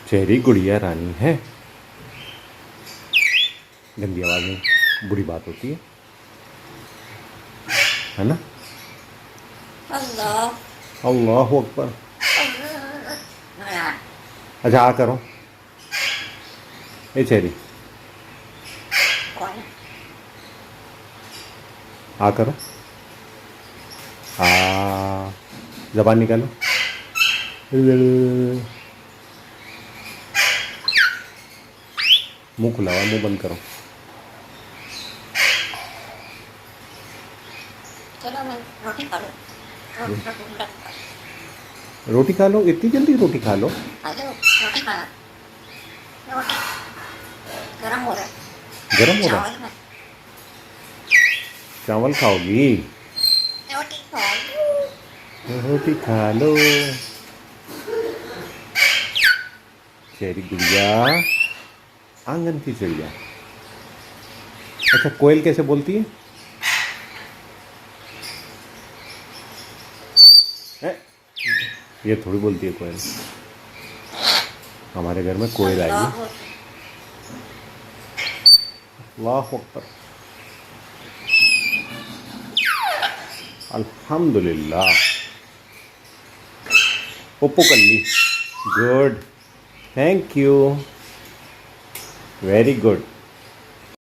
Cherry गुड़िया रानी है। गंदी आवाज़ में बुरी बात होती है ना। अल्लाह अकबर। अच्छा आ करो। ए चेरी आ करो। आ जबान निकालो। मुंह खुला हुआ, मुंह बंद करो। रोटी खा लो। रोटी खा लो, इतनी जल्दी रोटी खा लो। रोटी खाना, रोटी गरम हो रहा है। गरम हो रहा है। चावल खाओगी? रोटी खाओ। रोटी खा लो। चेरी गुड़िया, आंगन की चिड़िया। अच्छा कोयल कैसे बोलती है? ये थोड़ी बोलती है कोयल। हमारे घर में कोयल आई है। अल्लाह अकबर। अल्हम्दुलिल्लाह। पप्पू कर ली। Good, thank you, very good.